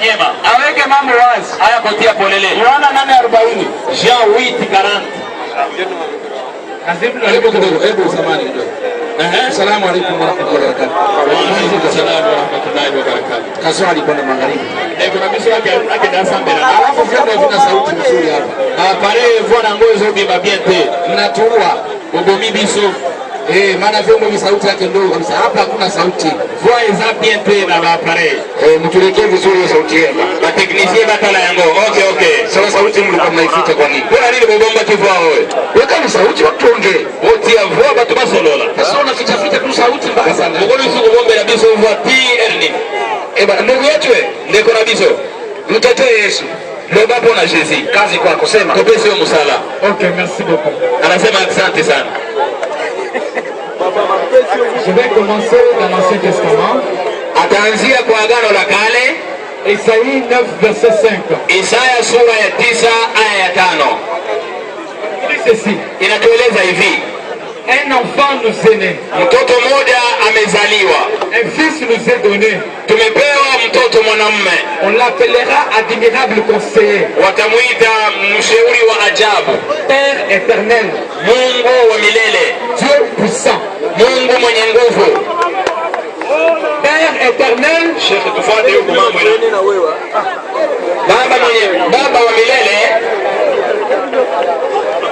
Manyema. Aweke mambo wazi. Haya kotia polele. Yohana 8:40. Jean 8:40. Hebu samani kidogo. Asalamu alaykum wa rahmatullahi wa barakatuh. Wa alaykum assalam wa rahmatullahi wa barakatuh. Kaswali kwenda magharibi. Kuna biso yake darasa mbele. Alafu vyombo vina sauti nzuri hapa. Pale vona ngozo bimba biente. Mnatua Bobomi biso. Maana vyombo vya sauti yake ndogo kabisa. Hapa hakuna sauti. Voix za biente na ba pare. Mtuletee vizuri sauti yenu. Ba technicien batala yango. Okay. Sasa sauti mlikuwa mnaificha kwa nini? Kuna nini bobomba tu voix wewe? Weka ni sauti watu ongee. Oti ya voix batu basolola. Sasa unaficha tu sauti mbaya sana. Ngolo isuko bombe na biso voix TRN. Bana ndugu yetu ndeko na biso. Mtetee Yesu. Loba pona Jésus. Kazi kwako sema. Kopesi yo musala. Okay, merci beaucoup. Anasema asante sana. Je vais commencer dans l'Ancien Testament. Ataanzia kwa Agano la Kale. Isaïe 9 verset 5. Isaya sura ya 9 aya ya 5. Ceci. Inatueleza hivi. Un enfant nous est né. Mtoto mmoja amezaliwa. Un fils nous est donné. Tumepewa mtoto mwanamume. On l'appellera admirable conseiller. Watamuita mshauri wa ajabu. Père éternel. Mungu wa milele. Dieu puissant. Mungu mwenye nguvu. Père éternel. Sheikh tufuate huko mambo ile. Baba wa milele.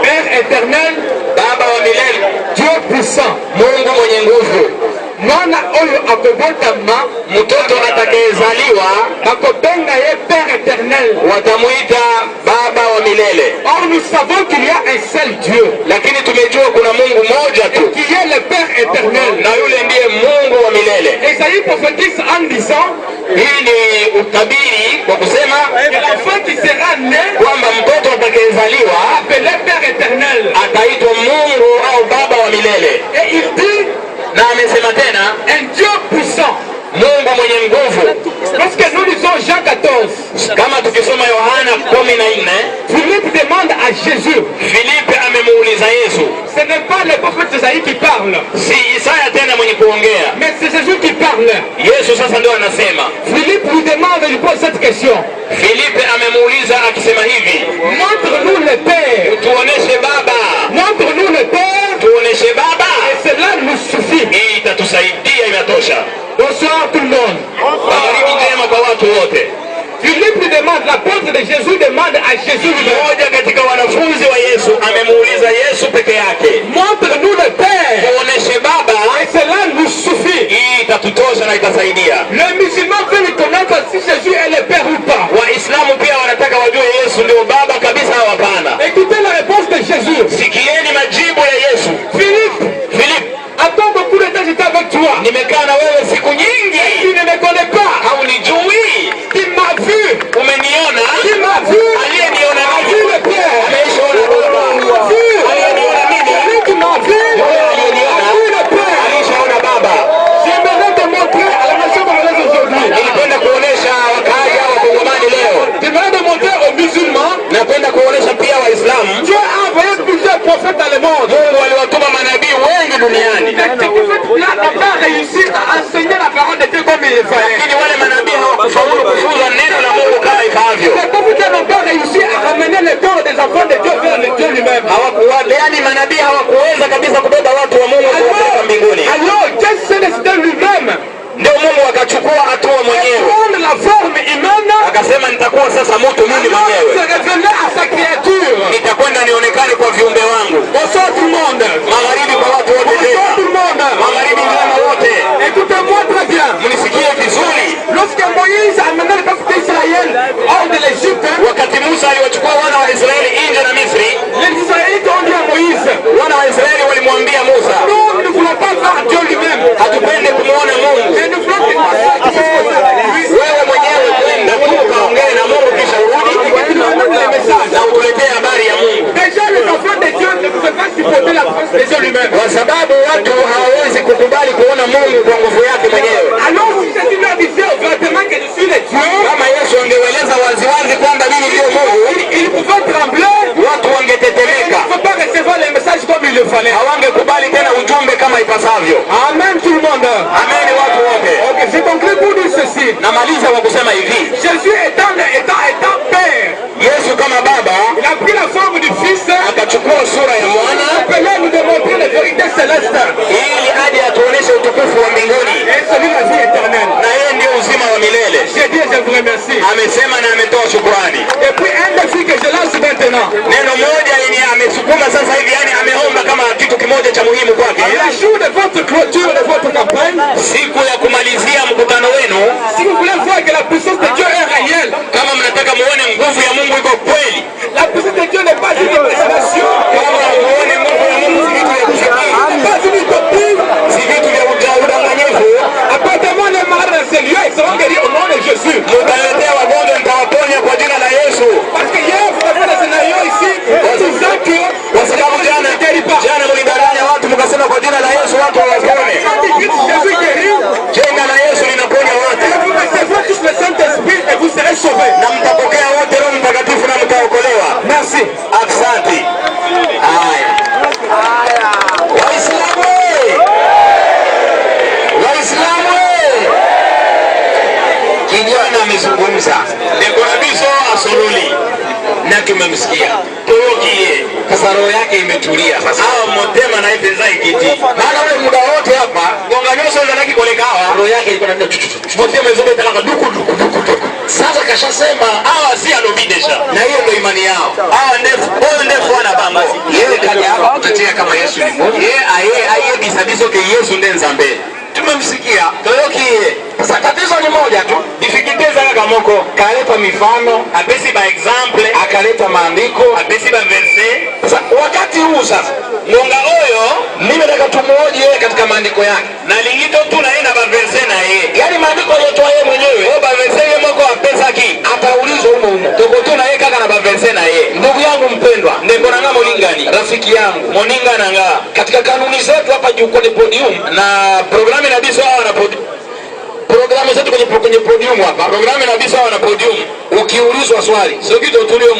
Père éternel. Baba wa milele. Dieu puissant. Mungu mwenye nguvu. Mwana oyo akobotama, mtoto atakayezaliwa akobenga ye Père éternel, watamuita baba wa milele. Or nous savons qu'il y a un seul Dieu, lakini tumejua kuna Mungu mmoja tu, qui est le Père éternel, na yule ndiye Mungu wa milele. Isaïe prophétise en disant, hii ni utabiri kwa kusema l'enfant qui sera né, kwamba mtoto atakayezaliwa appelé Père éternel, ataitwa Mungu au baba wa milele. Et il dit, na amesema tena un Dieu puissant, Mungu mwenye nguvu. Lorsque nous lisons Jean 14, kama tukisoma Yohana 14, Philippe demande à Jésus, Philippe amemuuliza Yesu, ce n'est pas le prophète Isaïe qui parle, si Isaya tena mwenye kuongea, mais c'est Jésus qui parle. Yesu sasa ndio anasema. Philippe lui demande, il pose cette question. Philippe amemuuliza akisema hivi, montre-nous le Père, tuoneshe baba, montre-nous le Père, tuoneshe baba, et cela nous suffit. Hii itatusaidia, inatosha. Bonsoir tout le monde. Magharibi njema kwa watu wote. Philippe lui demande, l'apôtre de Jésus demande à Jésus, mmoja katika wanafunzi wa Yesu amemuuliza Yesu peke yake, montre-nous le Père, tuoneshe baba, et cela nous suffit. Hii itatutosha na itasaidia. Le musulman veut lui connaître si Jésus est le Père ou pas. Waislamu pia wanataka wajue Yesu ndio baba kabisa au hapana. Écoutez la réponse de Jésus. Sikieni majibu ya Yesu. Philippe, attends beaucoup de temps, j'étais avec toi. Nimekaa na wewe siku nyingi. Tu ne me connais pas. Haunijui. Tu m'as vu. Umeniona. Tu m'as vu. Aliyeniona mimi. Vu le Père. Ameshaona baba. Vu. Aliyeniona mimi. Celui qui m'a vu. Aliyeniona. Vu le Père. Alishaona baba. J'aimerais te montrer à la nation congolaise aujourd'hui. Nilipenda kuonesha wakaaji wa Kongomani leo. J'aimerais te montrer aux musulmans. Napenda kuonesha pia Waislamu. Dieu a envoyé plusieurs prophètes dans le monde. Mungu aliwatuma manabii wengi duniani. N'a pas réussi à enseigner la parole de Dieu comme il le fallait. Lakini wale manabii hawakufaulu kufunza neno la Mungu kama ifaavyo. Les prophètes n'ont pas réussi à ramener le corps des enfants de Dieu vers le Dieu lui-même. Yaani manabii hawakuweza kabisa kubeba watu wa Mungu kuwapeleka mbinguni. Alors Dieu s'est décidé lui-même. Ndio Mungu akachukua hatua mwenyewe. Prendre la forme humaine. Akasema nitakuwa sasa mtu mimi mwenyewe. Se révéler à sa créature. Nitakwenda nionekane kwa viumbe wangu. Bonsoir tout le monde. Magharibi kwa watu wote. Bonsoir tout le monde. Magharibi njema wote. Écoutez-moi très bien. Mnisikie vizuri. Lorsque Moïse a mené le peuple d'Israël hors de l'Égypte, wakati Musa aliwachukua wana wa Israeli nje na Misri, les Israélites ont dit à Moïse, wana wa Israeli walimwambia Musa, nous ne voulons pas voir Dieu lui-même. Hatupende kumuona Mungu. Et nous voulons que wewe mwenyewe kwenda tu kaongee na Mungu kisha urudi na utuletee habari ya Mungu. Déjà les enfants de Dieu ne pouvaient pas supporter la face de Dieu lui-même. Kwa sababu watu hawawezi kukubali kuona Mungu kwa namaliza kwa kusema hivi, Jésus étant père, Yesu kama baba il a pris la forme du fils, akachukua sura ya mwana appelé nous démontrer les vérités célestes. ili aje atuoneshe utukufu wa mbinguni, Et celui la vie éternelle. na yeye ndio uzima wa milele. J'ai dit, je vous remercie. Amesema na ametoa shukrani. Et puis un défi que je lance maintenant. Neno moja yenye amesukuma sasa hivi, yani ameomba kama kitu kimoja cha muhimu kwake. Le jour de votre clôture de votre campagne, Siku ya kumalizia mkutano wenu, si vous voulez voir que la puissance de Dieu est réelle, kama mnataka muone nguvu ya Mungu iko kweli, la puissance de Dieu n'est pas une imagination, kama muone nguvu ya Mungu si vitu vya kufikiri, pas une utopie. si vitu vya udanganyifu. Appartement les malades dans ces lieux, ils seront guéris au nom de Jésus. Mutaletea wagonjwa, nitawaponya kwa jina la Yesu. Parce que hier, vous avez des scénarios ici, disant que Kwa sababu jana mlidanganya watu mkasema kwa jina la Yesu watu hawapone. Jésus guérit. Jina la Yesu linaponya watu, Vous recevrez tous le Saint-Esprit et vous serez sauvés. na mtapokea wote Roho Mtakatifu na mtaokolewa. Merci. Asante. Haya, Waislamu, Waislamu, kijana amezungumza, Dekorabiso asololi na tumemsikia toyokie. Sasa roho yake imetulia sasa, hawa motema na ipeza ikiti, maana ule muda wote hapa gonga nyoso ndio kolekawa, roho yake ilikuwa na motema zote taka duku duku duku duku. Sasa kashasema hawa si alobidesha, na hiyo ndio imani yao. Hawa ndefu wana bamba, yeye kaja hapa kutetea kama Yesu ni Mungu, yeye aye bisabiso ke Yesu ndiye nzambe. Tumemsikia toyokie. Sasa tatizo ni moja tu, difikiteza kaka moko kaleta mifano, apesi ba example, akaleta maandiko, apesi ba verse. Sasa wakati huu sasa ngonga oyo mimi nataka tumuoje yeye katika maandiko yake, na lingito tu naenda ba verse na yeye, yani maandiko yotoa yeye mwenyewe o ba verse yeye moko apesa ki ataulizwa humo humo toko tu na yeye kaka na ba verse na yeye. Ndugu yangu mpendwa, ndeko nanga molingani, rafiki yangu moninga nanga, katika kanuni zetu hapa juu kwenye podium na programu na biso hawa na podium, programu zetu kwenye podium hapa, programu na biso hawa na podium, ukiulizwa swali sio kitu tulio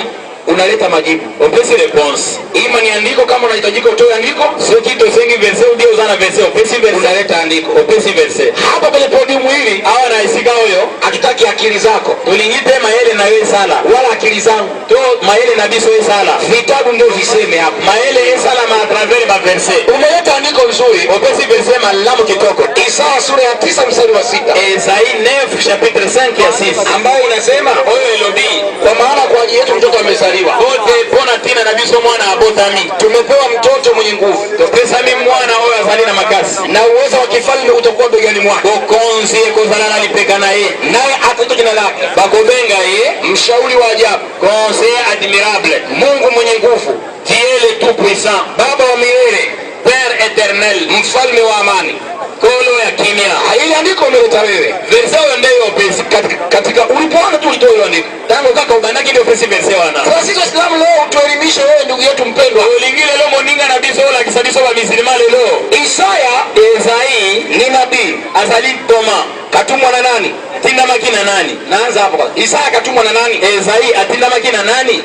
unaleta majibu, opesi response. Ima ni andiko, kama unahitajika utoe andiko, sio kitu sengi verse udio uzana verse, opesi verse, unaleta andiko, opesi verse. Hapa kwenye podium hili hawa na isika huyo, hatutaki akili zako, tulingite maele na wewe sala, wala akili zangu to maele na biso wewe sala, vitabu ndio viseme hapo maele wewe sala ma travers ba verse. Umeleta andiko nzuri, opesi verse malamu kitoko, Isaya sura ya 9 mstari wa 6, Isaya 9 chapitre 5 ya 6, ambayo inasema oyo elodi, kwa maana kwa ajili yetu mtoto amezaliwa wote pona tina na biso mwana abotami, tumepewa mtoto mwenye nguvu, topesami mwana oyo azali na makasi, na uwezo wa kifalme utakuwa begani mwake, bokonzi ekozalala lipeka na ye, naye ataitwa jina lake bakobenga ye mshauri wa ajabu, conseiller admirable, Mungu mwenye nguvu, Dieu le tout puissant, baba wa milele, Père éternel, mfalme wa amani, kolo ya kimya. Hili andiko umeleta wewe, verse ndio opesi katika ulipoona tu ulitoa andiko tangu kaka ubanaki ndio opesi verse wana. Sasa sisi Waislamu leo tuelimishe wewe ndugu yetu mpendwa, ulingile leo moninga na biso la kisabiso wa misilimale leo. Isaya Ezai ni nabii azali Toma, katumwa na nani? Tinda makina nani? Naanza hapo kwanza. Isaya katumwa na nani? Ezai atinda makina nani?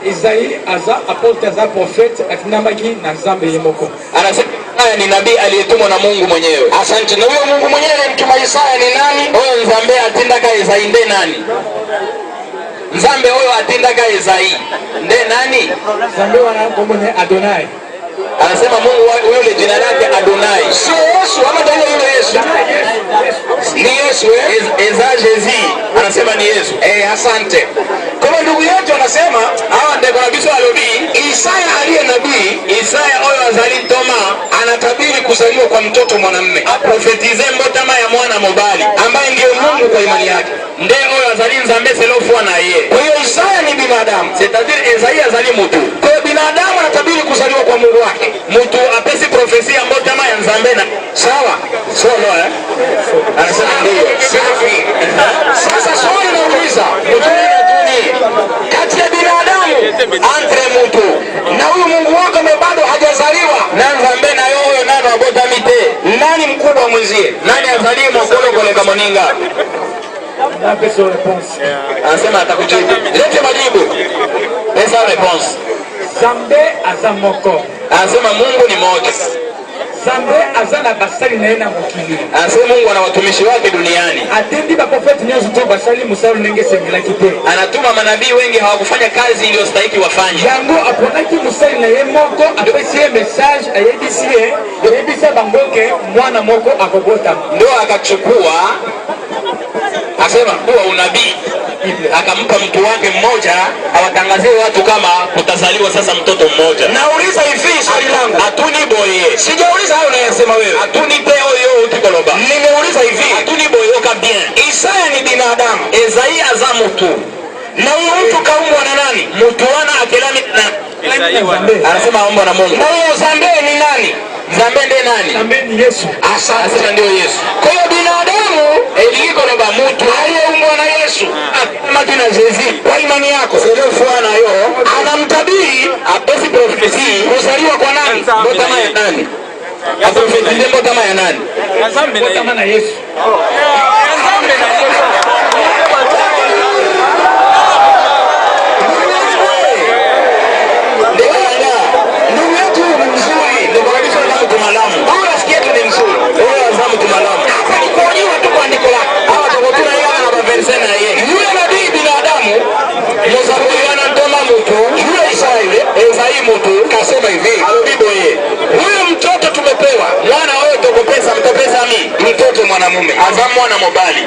Isaïe aza apôtre aza prophète atinamaki na Nzambe yemoko. Anasema Isaya ni nabii aliyetumwa na Mungu mwenyewe. Asante. Na huyo Mungu mwenyewe alimtuma Isaya ni nani? Huyo Nzambe atindaka Isaya nde nani? Nzambe huyo atindaka Isaya nde nani? Nzambe wana komone Adonai. Anasema Mungu yule jina lake Adonai. Sio Yesu ama ndio yule Yesu? Ni Yesu Eza Jésus. Anasema ni Yesu. Asante. Kwa ndugu yetu anasema hawa ndio kabisa alobi Isaya aliye nabii, Isaya oyo azali Toma anatabiri kuzaliwa kwa mtoto mwanamume. Aprofetize mbotama ya mwana mobali ambaye ndiye Mungu kwa imani yake. Ndiye oyo azali Nzambe selofwa na yeye. Kwa hiyo Isaya ni binadamu. C'est-à-dire Isaya azali mtu. Kwa hiyo binadamu anatabiri kuzaliwa kwa Mungu wake. Mtu apesi profesia mbotama ya Nzambe na sawa. Solo anasema ndio. Safi. Sasa swali nauliza, kati ya binadamu entre mtu na huyu Mungu wako bado hajazaliwa na Nzambe na yoyo nano abotamite, nani mkubwa mwenzie? Nani azaliwe mokolo kole kama moninga? Anasema atakujibu. Lete majibu. Pesa response. Nzambe aza moko. Anasema Mungu ni moja. Zambe azana basali na ena mokili. Anasema Mungu ana watumishi wake duniani. Atendi ba profeti nyozo to basali musalu nenge sengela kite. Anatuma manabii wengi hawakufanya kazi iliyostahili wafanye. Yango aponaki musali na ye moko apesie message ayebisia bangoke mwana moko akogota. Ndio akachukua asema kuwa unabii, akampa mtu wake mmoja awatangazie watu kama kutazaliwa sasa mtoto mmoja. Nauliza hivi swali langu, atuni boye. Sijauliza hayo unayosema wewe. Atuni teo yo utikoloba. Nimeuliza hivi, atuni boye yoka bien. Isaya ni binadamu, Ezai azamu tu. Na huyo mtu kaumbwa na nani? Mtu wana akelami na anasema aomba na Mungu. Na huyo Zambe ni nani? Zambe ndiye nani? Zambe ni Yesu. Asante, ndio Yesu. Kwa hiyo binadamu eliko na mtu aliyeumbwa na Yesu. Majina Jezi kwa imani yako. Sio fuana yo. Anamtabiri apesi profesi kuzaliwa kwa nani? Mbotama ya nani? Aprofeti ndio mbotama ya nani? Mbotama na Yesu. Zambe na Yesu. Kasema hivi, alobiboye, huyo mtoto tumepewa mwana wewe tokopesa mtopesa mtoto mwanamume azamu mwana mobali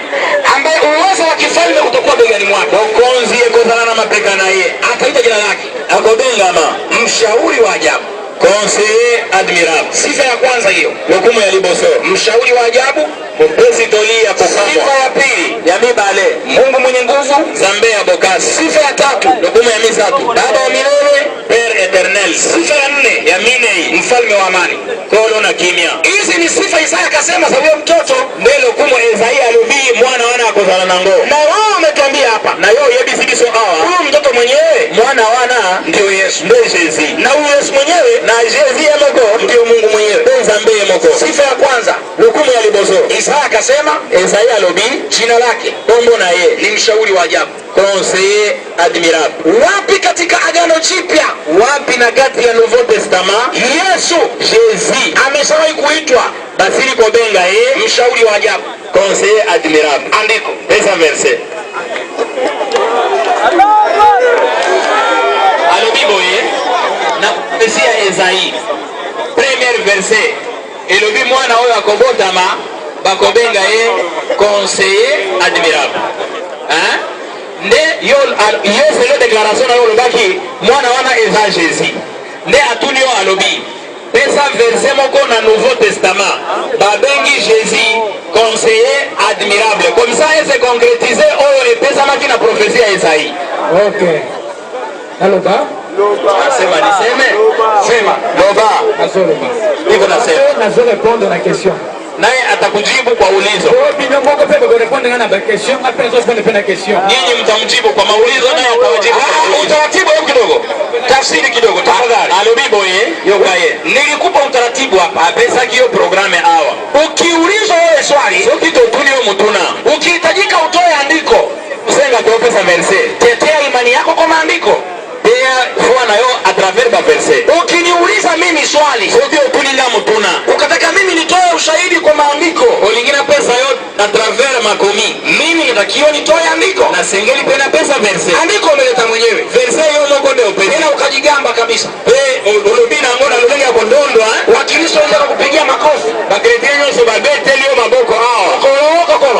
ambaye uwezo wa kifalme utakuwa begani mwake okonzi ekozana na mapeka naye akaita jina lake akobengama mshauri wa ajabu, conseiller admirable. Sifa ya kwanza hiyo, hukumu ya liboso, mshauri wa ajabu, mpesi toli ya kukamwa. Sifa ya pili ya mibale, Mungu mwenye nguvu, Zambe ya bokasi. Sifa ya tatu, hukumu ya misatu, baba wa milele, Père Eternel. Sifa ya nne ya minei, mfalme wa amani, kolo na kimya. Hizi ni sifa Isaya akasema za huyo mtoto mbele hukumu Ezai alibii mwana wana akozana na ngoo. Na wao wametuambia hapa na yo yebisibiso hawa, huyo mtoto mwenyewe mwana wana ndio Yesu, ndio Jezi. Na huyo Yesu mwenyewe na Jezi ya moko ndio Mungu mwenyewe, ndio Zambe ya moko. Sifa ya kwanza hukumu ya libozo, Isaya akasema Ezai alobii jina lake kombo na ye ni mshauri wa ajabu, conseiller admirable. Wapi katika agano jipya, wapi na kati ya Nouveau Testament Yesu Jezi ameshawahi kuitwa basili kobenga ye mshauri wa ajabu, conseiller admirable. Andiko pesa verse alobiboye na profesia Ezai premier verset elobi mwana oyo akobotama bakobenga ye conseiller admirable. Hein? Nde yo selo déclaration na yo lobaki mwana wana eza Jésus. Nde atuni yo alobi pesa verset moko na Nouveau Testament babengi Jésus conseiller admirable. Comme ça il se concrétise oyo epesamaki na prophétie ya Isaïe. Okay. Aloba? Nasema niseme? Sema. Loba. Azoloba. Niko nasema. Nazo répondre na question. Naye atakujibu kwa ulizo. Nyinyi mtamjibu kwa maulizo naye atawajibu. Utaratibu hebu kidogo. Tafsiri kidogo tafadhali. Alobiboye yokaye. Nilikupa utaratibu hapa. Pesa hiyo programme hawa. Ukiulizwa wewe swali, sio kitu tulio mtuna. Ukihitajika utoe andiko, usenga kwa pesa verset. Tetea imani yako kwa maandiko. Pia huwa nayo a travers ba verset. Ukiniuliza mimi swali, sio kulinda mtuna. Ukataka mimi nitoe ushahidi kwa maandiko. Ulingina pesa yote a travers makomi. Mimi natakiwa nitoe andiko. Na sengeli pena pesa verset. Andiko umeleta mwenyewe. Verset hiyo ndio ndio pesa. Tena ukajigamba kabisa. Ulobina ngona lulenga kwa ndondo Wakristo wanataka kupigia makofi. Bakreteni wote babete leo maboko hao. Kokoro.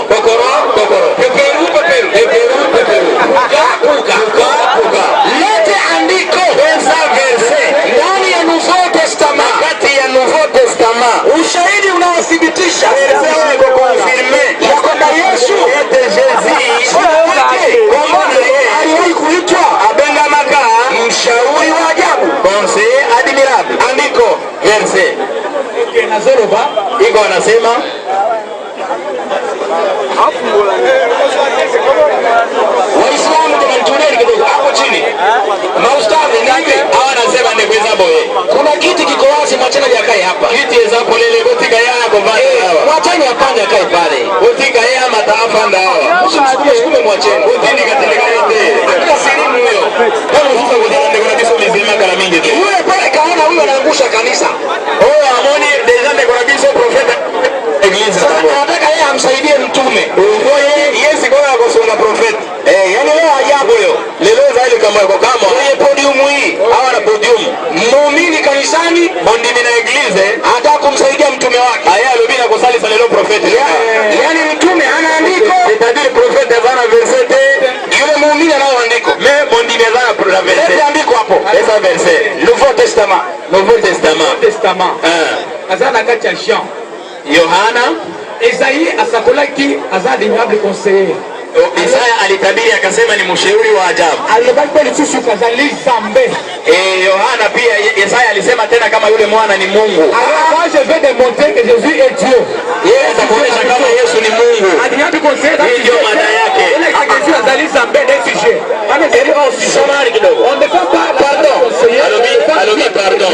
Peperu. Kuka. Lete andiko pesa verset. Ndani ya Nouveau Testament. Kati ya Nouveau Testament. Ushahidi unaothibitisha verset iko confirme. Kwamba Yesu ete Jésus. Aliwahi kuitwa abenga maka mshauri wa ajabu. Conseiller admirable. Andiko verset. Okay, nazoloba. Iko anasema Waislamu tunamtulia kidogo hapo chini. Maustadhi ngapi? Hawa anasema ndio kweza boye. Kuna kiti kiko wazi mwachana yakae hapa. Kiti ezapo lele botika yako bali hawa. Mwachani apande akae pale. Botika yeye ama taafa ndawa. Usikume mwacheni. Botini katika yote. Hakuna sirimu hiyo. Kama sasa kujana ndio kuna kisomo mzima kala mingi tu. Yule pale kaona huyo anaangusha kanisa. Oh, amoni deja mweko kama kwenye podium hii hawa na podium muumini kanisani mondimi na eglize anataka kumsaidia mtume wake aya alobina kusali salelo profete yani mtume ana andiko c'est-à-dire prophète devant la verset yule muumini anao andiko mais mondimi ana la verset andiko hapo esa verset Nouveau Testament azana kati ya Jean Yohana Esaïe asakolaki azana admirable conseiller Isaya alitabiri akasema ni mshauri wa ajabu. Alibaki lisusu kazali zambe. Yohana pia Isaya alisema tena kama yule mwana ni Mungu. Moi je vais démontrer que Jésus est Dieu. Yeye atakuonyesha kama Yesu ni Mungu. Admirable conseiller ndio mada yake. Ile Jésus azali zambe des sujets. Ana zeri aussi samari kidogo. On ne fait pas pardon. Alobi pardon.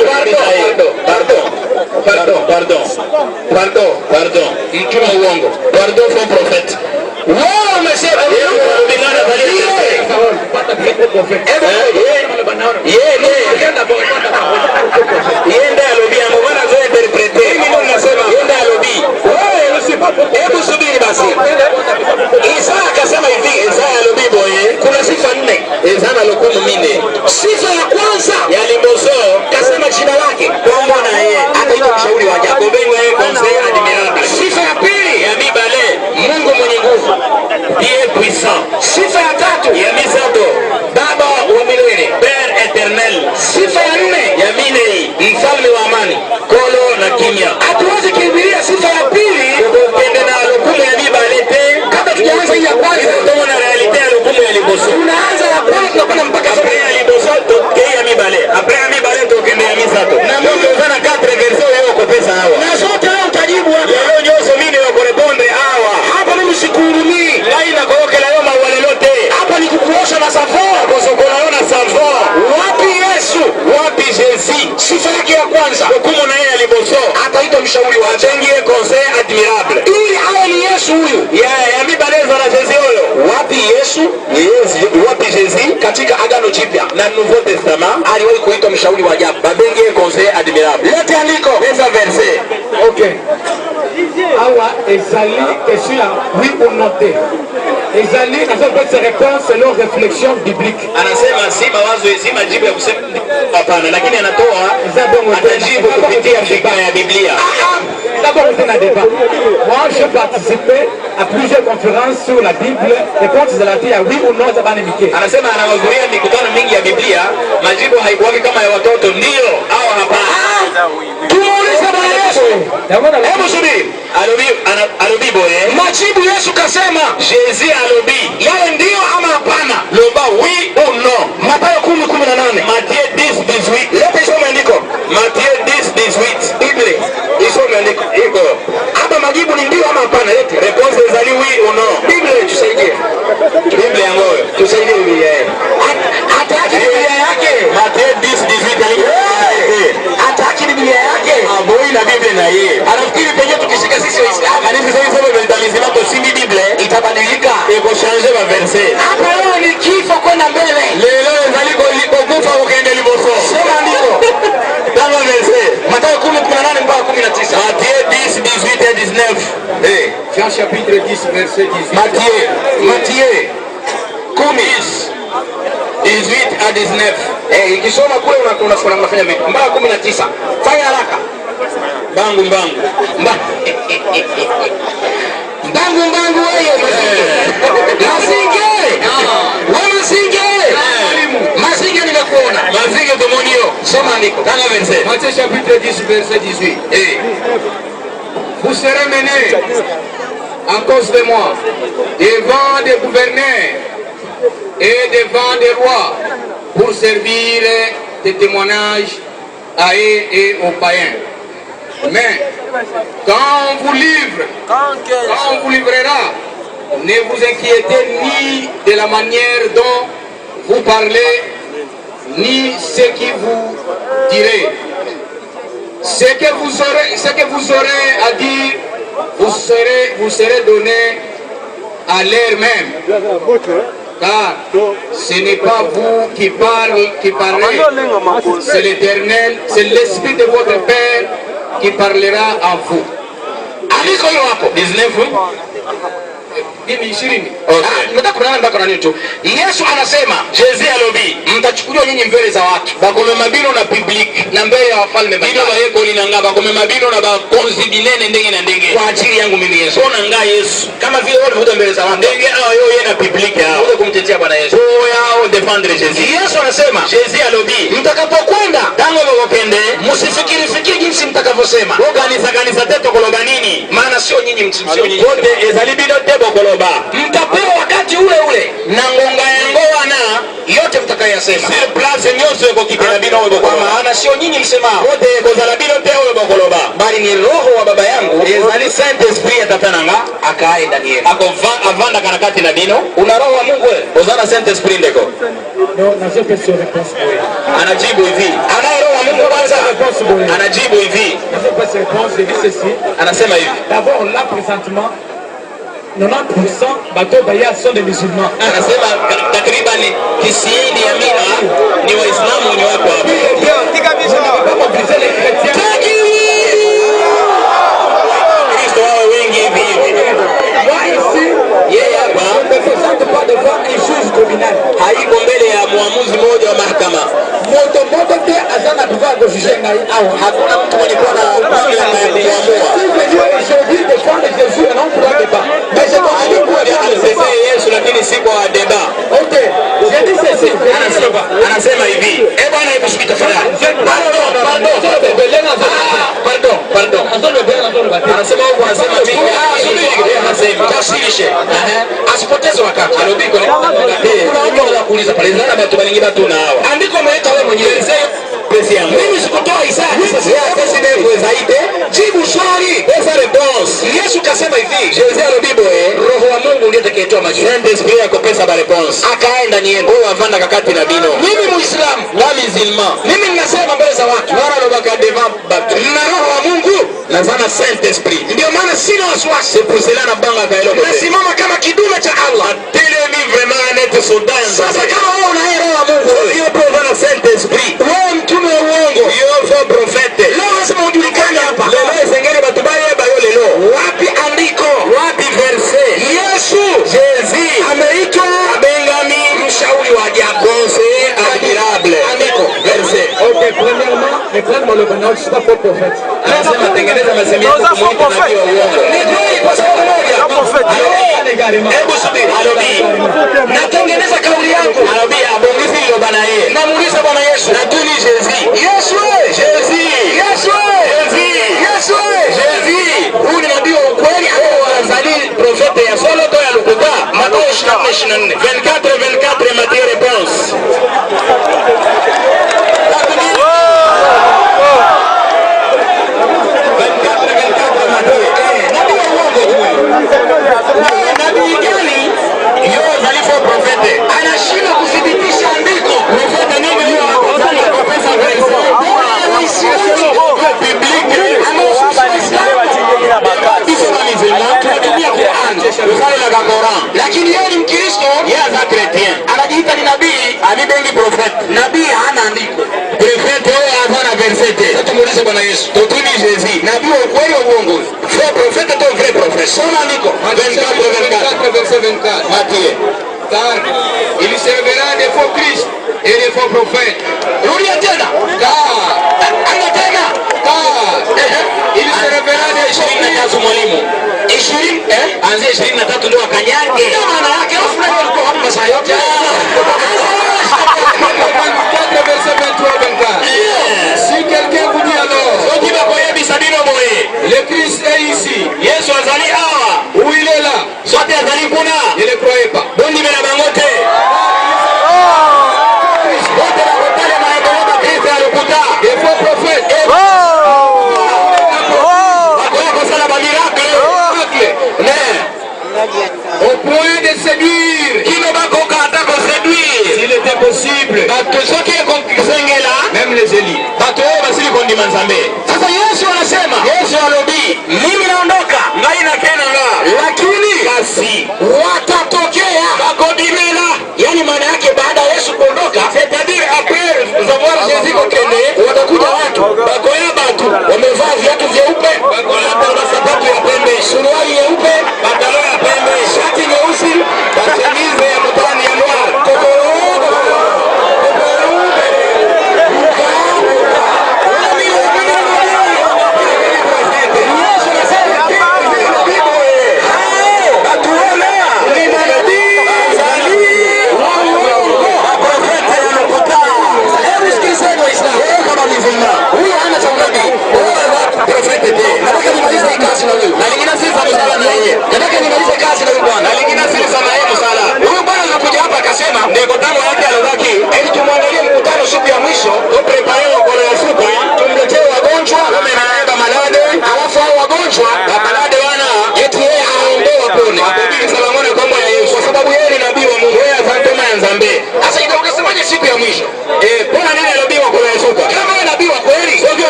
Mtume uongo. Pardon son prophète. Wao umesema kulingana na yenda alobi amwana zo interprete mimi ndo nasema yenda alobi hebu subiri basi Isaya akasema hivi Isaya alobi boye kuna sifa 4 Isaya alokuwa mine sifa ya kwanza ya Limboso kasema jina lake kwamba na yeye akaitwa mshauri wa Jacob benwe conseil admirable sifa ya pili ya Bibale Mungu mwenye nguvu Dieu puissant sifa ya tatu ya Misato baba wa milele Père éternel sifa ya 4 ya mine mfalme wa amani kolo na kimya hatuwezi kimbilia sifa ya pili tukende na hukumu ya Bibale kabla tujaanza hii ya kwanza tunaona realite ya hukumu ya Limboso tunaanza ya kwanza tunakwenda mpaka après ya Limboso tokea ya Bibale après ya Bibale tukende ya Misato na Mungu sana 4 verset yao kwa pesa hawa na zote leo utajibu hapa leo nyoso mimi wa correspondre hawa hapa mimi sikurumi laina kokela leo mawale lote hapa ni kukuosha na savon kwa sokola na savon wapi Yesu wapi Jésus sifa yake ya kwanza hukumu na yeye aliboso ataitwa mshauri wa ajengie conseil admirable ili awe ni Yesu huyu ya mibaleza na Jésus huyo wapi Yesu wapi Jésus katika agano jipya na Nouveau Testament aliwahi kuitwa mshauri wa ajabu babengie conseil admirable lete andiko pesa verset okay awa ezali question ya oui ou non te ezali nazopesa ses réponses selon réflexion biblique anasema si mawazo si majibu ya kusema hapana lakini anatoa anajibu kupitia fikra ya Biblia d'abord on a débat moi j'ai participé à plusieurs conférences sur la Bible réponse de la vie à oui ou non zabani mike anasema anahudhuria mikutano mingi ya Biblia majibu haikuwagi kama ya watoto ndio au hapana tumuulize Bwana Yesu hebu subiri alobi boye majibu Yesu kasema Jésus alobi yale ndio ama hapana loba oui ou non Mathayo 10:18 Matthieu 10:18 leta isome andiko Matthieu 10:18 Biblia isome andiko iko hapa majibu ni ndio ama hapana lete réponse ezali oui ou non Biblia tusaidie Biblia ngoyo tusaidie Biblia hataki Biblia yake Matthieu 10:18 hataki Biblia yake aboi na Biblia na yeye anafikiri penye tukishika sisi Waislamu kanisa sasa hivi mentalisme to si Biblia itabadilika iko changer ma verset hapa leo ni kifo kwenda mbele leo zaliko liko kufa ukaenda Limboso sema ndiko kama verset Mathayo 10:18 mpaka 19 Matthieu 10:18 à 19 Jean chapitre 10 verset 18 Matthieu 10:18 à 19 ikisoma kule unafanya mpaka 19 fanya haraka bangu wewe masinge nimekuona masinge tomonio soma ndiko tanga verset Matthieu chapitre 10 verset 18 vous serez menés en cause de moi devant des gouverneurs et devant des rois pour servir de témoignage à eux et aux païens. Mais quand on vous livrera, ne vous inquiétez ni de la manière dont vous parlez, ni ce qui vous direz. Ce que vous aurez à dire, vous serez donné à l'heure même. Car ce n'est pas vous qui parlez, c'est l'Éternel, c'est l'Esprit de votre Père qui parlera en vous. 19 Gini 20. Okay. Nataka kunana mbaka na nito. Yesu anasema, Jésus alobi mtachukuliwa nyinyi mbele za watu. bakome mabino na public Na mbele ya wafalme bino bayeko linanga bakome mabino na bakonzi binene ndenge na ndenge. Kwa ajili yangu mimi Yesu. Sona nga Yesu. Kama vile wale vuta mbele za watu. Ndenge hao yo ye na public hao. Wale kumtetea Bwana Yesu. Oh yao défendre Jésus. Yesu anasema, Jésus alobi mtakapokwenda tango bakopende msifikiri jinsi mtakavyosema. ko kanisa teto koloba nini? Maana sio nyinyi msimsio nyinyi. Kote ezali bino tebo koloba. Mtapewa wakati ule ule Na ngonga yango wana yote mtakayosema. sur place nyonso ekokitela bino oyo Kwa bokoloba. maana sio nyinyi msemao, Kote ekozala bino te oyo bokoloba. bali ni Roho wa Baba yangu Ezali Saint Esprit ya tata nanga akae ndani yenu. avandaka na kati na bino. Una Roho wa Mungu wewe? Ozana Saint Esprit ndeko anajibu hivi, Anaye Roho wa Mungu kwanza. anajibu hivi, anasema hivi, D'abord, là, présentement, 90% bateaux bayas sont des musulmans. anasema takriban 90 ya mia ni Waislamu wenye wako hapa. On va mobiliser les chrétiens. Kristo wawe wengi hivi hivi. Moi ici, Yeye hapa je ne me présente pas devant un juge communal. haiko mbele ya muamuzi mmoja wa mahakama. Moto te azana pouvoir de juger ngai awa. Hakuna mtu mwenye kuwa na mamlaka ya kuamua. Si je viens aujourd'hui défendre Jésus et non pour un débat. Mais je continue pour défendre le débat. Alisema Yesu lakini si kwa deba. Ok, j'ai dit ceci. Anasema hivi, Eh bwana, hebu subiri tafadhali. pardon. Anasema huko, anasema mimi. Anasema Tasirishe. Asipoteze wakati. alobiko ni Kuna watu wanakuuliza pale. Lezana batu balingi batu na hawa. Andiko umeleta wewe mwenyewe. Pesi yangu. Mimi sikutoa Isaya. Pesi ndefu zaidi. Jibu swali. Pesa réponse. Yesu kasema hivi, Jésus alobibo Roho wa Mungu ndiye atakayetoa majibu. Saint Esprit akopesa ba réponse. Akae ndani yenu. Oyo avanda kakati na bino. Mimi Muislamu, Wa musulman. mimi ninasema mbele za watu, Wana lobaka devant batu. na Roho wa Mungu, Nazana Saint Esprit. ndio maana sina wasiwasi. C'est pour cela na banga kaelo kote. Nasimama kama kidume cha Allah. Telemi vraiment net soldat. Sasa kama wewe una Roho wa Mungu, Yo provana Saint Esprit. wewe mtume wa uongo, Yo faux prophète. leo lazima ujulikane hapa. Lelo esengeli batu baye bayo lelo. Wapi andiko? Wapi verset? Yesu Jésus ameitwa abengami mshauri wa ajabu. conseiller admirable. Andiko. Verset. Ok, premièrement, les frères Molobana, je ne suis pas faux prophète. Anasema tengeneza masemi yako kumuita nabii wa uongo. Ni kweli kwa sababu moja. Légalement. Hebu subiri. Alobi. Natengeneza kauli yangu. Alobi abongisi lo bana ye. Namuuliza Bwana Yesu. Na tuni Jésus. Yesu we! Jésus. Yesu we! Jésus. Yesu we! Jésus. Huyu ni nabii wa ukweli au Azali prophète ya solo to ya lukuta. Mathayo 24:24. 24 Matthieu réponse. Nabii wa uongo huyu. Nabii gani? Yo azali faux prophète. Anashindwa kuthibitisha andiko. Prophète nini yo azali profesa verset. Lakini yeye ni Mkristo, anajiita ni nabii. Abibengi prophète. Nabii hana andiko. Prophète oyo avana verset. Tumuulize Bwana Yesu. Totuni Jésus. Nabii wa ukweli wa uongo. Faux prophète to vrai prophète. Soma andiko. 24 verset 24. Matthieu. Car il servira des faux Christ et des faux prophètes. Rudia tena. Car Anga tena. Il servira des faux Christ. 23 mwalimu. 20 Anzia 23 ndio akanyage. Ndio maana yake alafu na alikuwa hapa saa yote. 24 verset 23 24. Si quelqu'un vous dit alors, Okiba koyebi sabino boye. le Christ est ici, Yesu azali awa. où il est là, Sote azali kuna. ne le croyez pas. Bondi mena bangote. Wote bakotale maeboloka Kristo alikuta. Des faux prophètes. Bakoya kosala ba miracle. Ne. Au point de séduire, Kino bakoka ata koseduire. s'il était possible, Bato soki ekosengela. même les élites. Bato oyo basili kondima Nzambe. Sasa Yesu anasema, Yesu alobi. mimi naondoka, Ngai nakena nga. lakini Kasi. watatokea. Bakodimela. Yani maana yake baada ya Yesu kuondoka, C'est-à-dire après avoir Jésus kokende. watakuja watu Bakoya batu. wamevaa viatu vyeupe, Bakoya bata sapatu ya pembe. suruali nyeupe, Batalo ya pembe. shati nyeupe.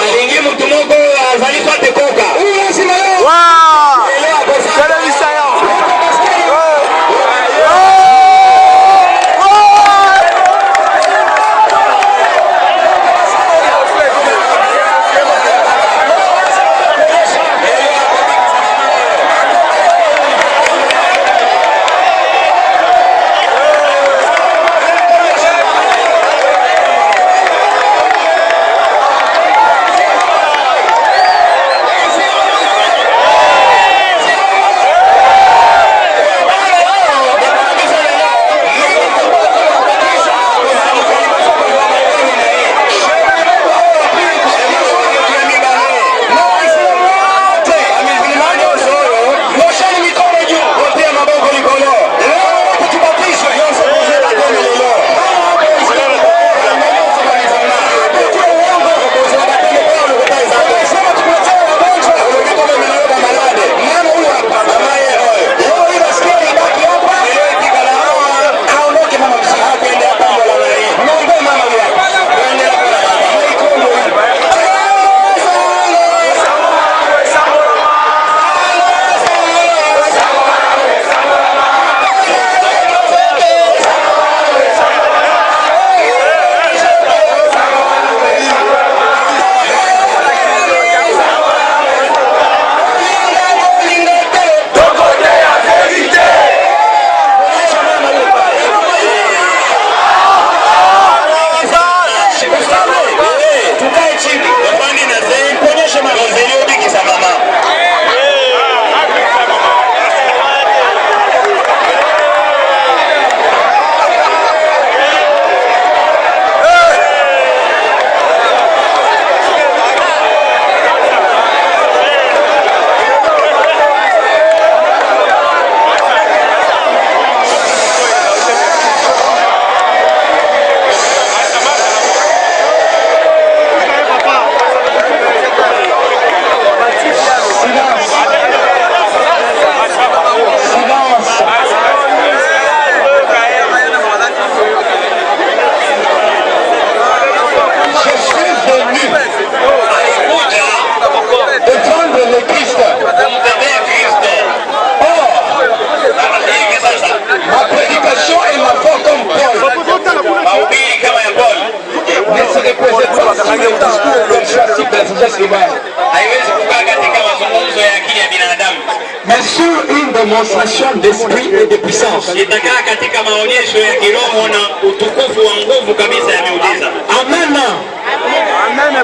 alingi mtu moko azalishwa tekoka haiwezi kukaa katika mazungumzo ya akili ya binadamu, mais sur une démonstration d'esprit et de puissance. itakaa katika maonyesho ya kiroho na utukufu wa nguvu kabisa ya miujiza. Amen. Amen.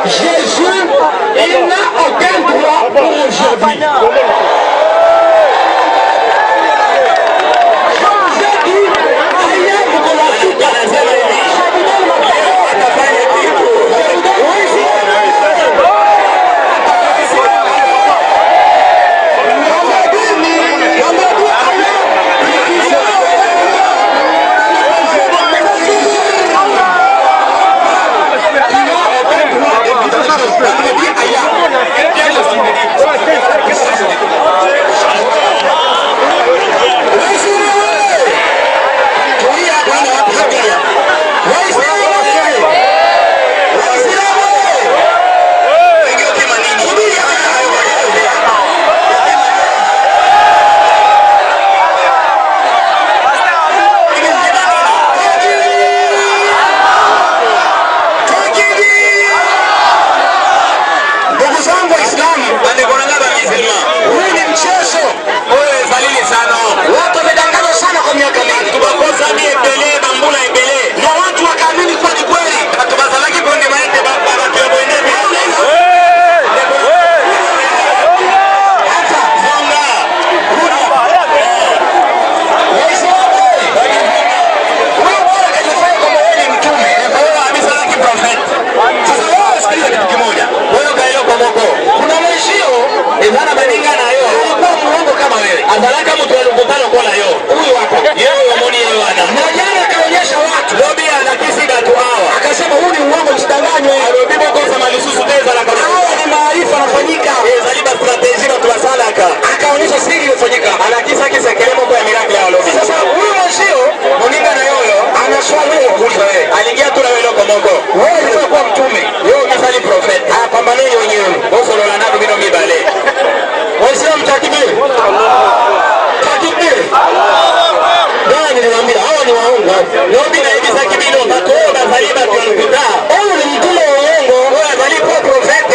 Jésus, il n'a aucun droit pour aujourd'hui. Je vous ai dit, ailleurs de la suite à la kisa kisekelemo kwa miracle ya lobi. Sasa huyu mshio muninga na yoyo anaswali kukuza wewe. Aliingia tu na wewe loko moko. Wewe unataka kuwa mtume. Wewe umesali prophet. Ah, pambane wenyewe. Boso lola na bino mibale. Waislamu takbir. Takbir. Nani niwaambia hao ni waongo. Lobi na hivi sasa kibino bako na zaliba tunakuta. Huyu ni mtume wa uongo. Wewe azalipo prophet.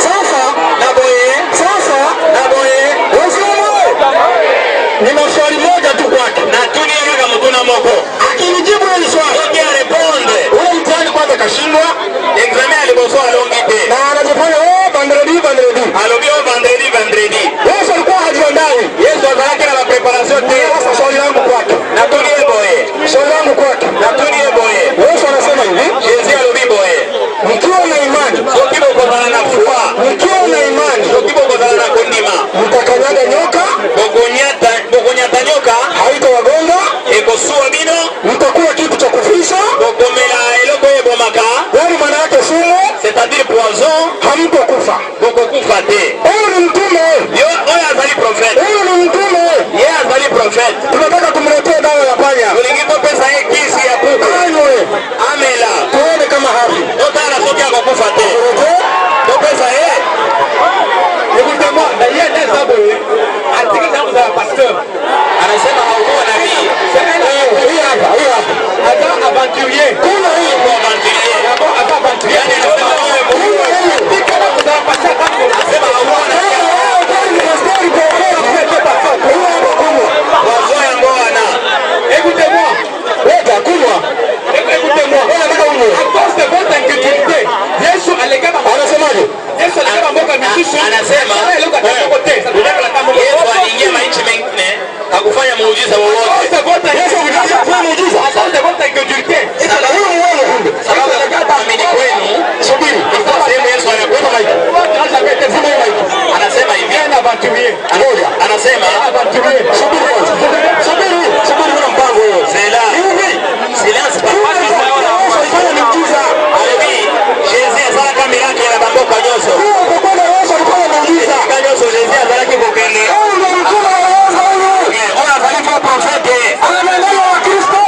Sasa na boye. Sasa na boye. Ni maswali moja tu kwake. Na tuniona kama tuna moko. Akinijibu hili swali, ngoja areponde. Ule mtani kwanza kashindwa, examen alibosoa longite. Na anajifanya vendredi. Vendredi. Yesu alikuwa hajiandai. Yesu azalake na preparation te. Sasa swali langu kwake. Na tunie boye. Swali langu kwake. Na tunie boye. Yesu anasema hivi, Yesu alobi boye. Mkiwa na imani, sio kibo kwa na fua. Mkiwa na imani, sio kibo kwa na kondima. Mtakanyaga nyoka, bogonyata nyoka, haitawagonga, ekosua bino, mtakuwa kitu cha kufisha, bogomela eloko ebomaka. Yaani maana yake sumu, c'est-à-dire poison, hamtokufa. Bogokufa te. Huyu ni mtume. Oya azali prophet. Huyu ni mtume. Yeye azali prophet. Tunataka tumletee dawa ya panya. Ulingito pesa hii kisi ya kuku. Anywe. Amela. Tuone kama hapi. Ndio anatokea kwa kufa te. Ndio pesa yeye. Écoutez-moi, d'ailleurs des abonnés, article dans un pasteur. Anasema haukuwa nabii. Hii hapa. Hata aventurier. Kuna hii kwa aventurier. Hapo aventurier. Yani anasema wewe Mungu. Kama kuzapata hapo. Anasema haukuwa nabii. Wazoya ngoana. Écoutez-moi. Weka kunywa. Écoutez-moi. À cause de votre inquiétude, Yesu alikaba. Anasemaje? Yesu alikaba mboga misusu. Anasema Yesu aliingia nchi mengine hakufanya muujiza wowote. Yesu alifanya muujiza. Sababu amini kwenu. Subiri. Kwa sehemu Yesu anakwenda maiki. Anasema hivi. Anasema subiri una mpango huo. Sela. Silence papa. Alifanya muujiza. Alibi. Jésus azalaka miracle ya bamboka nyoso. Yesu alifanya muujiza. Kanyoso Jésus azalaki bokende. Ona azalika profete. Anaendelea wa Kristo.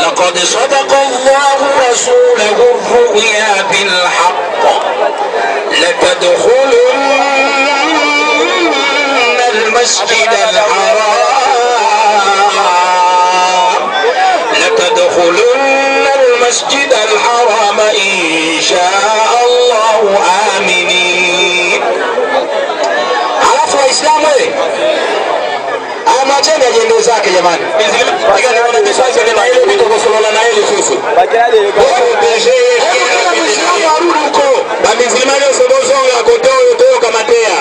لقد صدق الله رسوله الرؤيا بالحق لتدخلن المسجد الحرام إن شاء الله آمنين. alafu Waislamu amacheni ajende zake jamani.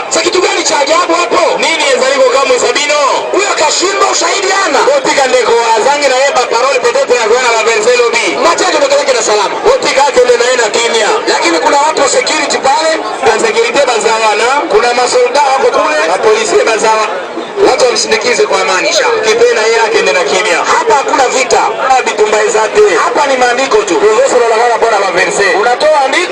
Sasa kitu gani cha ajabu hapo? Nini yezaliko kama Sabino? Huyo kashindwa ushahidi ana. Wotika ndeko azangi na yeba parole petete na kuona la verselo B. Matendo ndio yake na salama. Wotika yake ndio naenda kimya. Lakini kuna watu wa security pale, na security bazawana, kuna masolda hapo kule, na polisi bazawa. Watu wamsindikize kwa amani sha. Kipena yeye yake ndio kimya. Hapa hakuna vita. Hapa bitumbai zate. Hapa ni maandiko tu. Profesa Lola bora la verse. Unatoa andiko